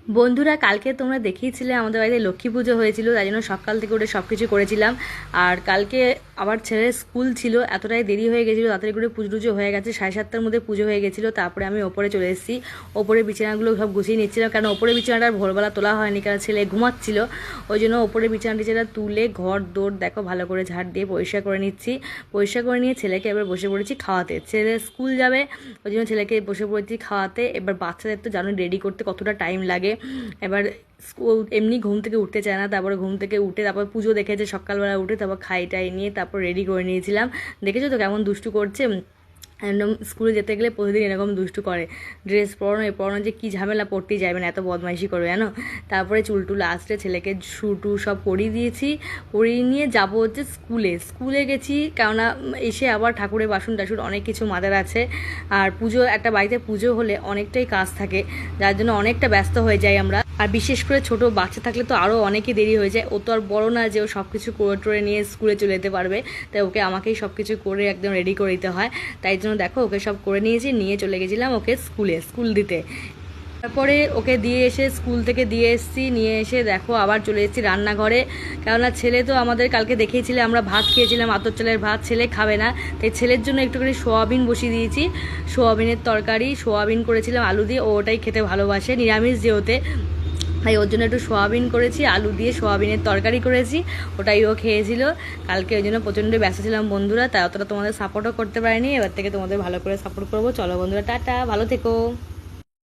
বন্ধুরা, কালকে তোমরা দেখিয়েছিলে আমাদের বাড়িতে লক্ষ্মী পুজো হয়েছিল, তাই জন্য সকাল থেকে উঠে সব কিছু করেছিলাম। আর কালকে আবার ছেলের স্কুল ছিল, এতটাই দেরি হয়ে গেছিলো, তাড়াতাড়ি করে পুজো টুজো হয়ে গেছে, 7:30টার মধ্যে পুজো হয়ে গেছিলো। তারপরে আমি ওপরে চলে এসেছি, ওপরে বিছানাগুলো সব গুছিয়ে নিচ্ছিলাম, কারণ ওপরে বিছানাটা ভোরবেলা তোলা হয়নি, কারণ ছেলে ঘুমাচ্ছিল। ওই জন্য ওপরে বিছানা টিছানা তুলে ঘর দৌড় দেখো ভালো করে ঝাড় দিয়ে পরিষ্কার করে নিচ্ছি। পরিষ্কার করে নিয়ে ছেলেকে এবার বসে পড়েছি খাওয়াতে, ছেলে স্কুল যাবে, ওই জন্য ছেলেকে বসে পড়েছি খাওয়াতে। এবার বাচ্চাদের তো জানো রেডি করতে কতটা টাইম লাগে। এবার স্কুল এমনি ঘুম থেকে উঠতে চায় না, তারপরে ঘুম থেকে উঠে তারপর পুজো দেখেছে সকালবেলা উঠে, তারপর খাই টাই নিয়ে তারপর রেডি করে নিয়েছিলাম। দেখেছো তো কেমন দুষ্টু করছে, একদম স্কুলে যেতে গেলে প্রতিদিন এরকম দুষ্টু করে। ড্রেস পরানো পরানো যে কী ঝামেলা, পড়তেই যাবে না, এত বদমাইশি করবে জানো। তারপরে চুলটুল আসতে ছেলেকে শু সব পরিয়ে দিয়েছি, পরিয়ে নিয়ে যাবো হচ্ছে স্কুলে গেছি, কেননা এসে আবার ঠাকুরের বাসন টাসন অনেক কিছু মাদার আছে। আর পুজো, একটা বাড়িতে পুজো হলে অনেকটাই কাজ থাকে, যার জন্য অনেকটা ব্যস্ত হয়ে যাই আমরা। আর বিশেষ করে ছোট বাচ্চা থাকলে তো আরও অনেকই দেরি হয়ে যায়। ও তো আর বড় না যে ও সব কিছু করে টোরে নিয়ে স্কুলে চলে যেতে পারবে, তাই ওকে আমাকেই সব কিছু করে একদম রেডি করে দিতে হয়। তাই জন্য দেখো ওকে সব করে নিয়েছি, নিয়ে চলে গেছিলাম ওকে স্কুল দিতে। তারপরে ওকে দিয়ে এসে স্কুল থেকে দিয়ে এসেছি, নিয়ে এসে দেখো আবার চলে এসেছি রান্নাঘরে। কেননা ছেলে তো আমাদের কালকে দেখেইছিলে আমরা ভাত খেয়েছিলাম, আতর চালের ভাত, ছেলে খাবে না, তাই ছেলের জন্য একটুখানি সোয়াবিন বসিয়ে দিয়েছি। সোয়াবিনের তরকারি, সোয়াবিন করেছিলাম আলু দিয়ে, ও ওটাই খেতে ভালোবাসে, নিরামিষ যেহেতু, তাই ওর জন্য একটু সোয়াবিন করেছি, আলু দিয়ে সোয়াবিনের তরকারি করেছি, ওটাই ও খেয়েছিল কালকে। ওই জন্য প্রচণ্ড ব্যস্ত ছিলাম বন্ধুরা, তাই অতটা তোমাদের সাপোর্টও করতে পারিনি। এবার থেকে তোমাদের ভালো করে সাপোর্ট করবো। চলো বন্ধুরা, টাটা, ভালো থেকো।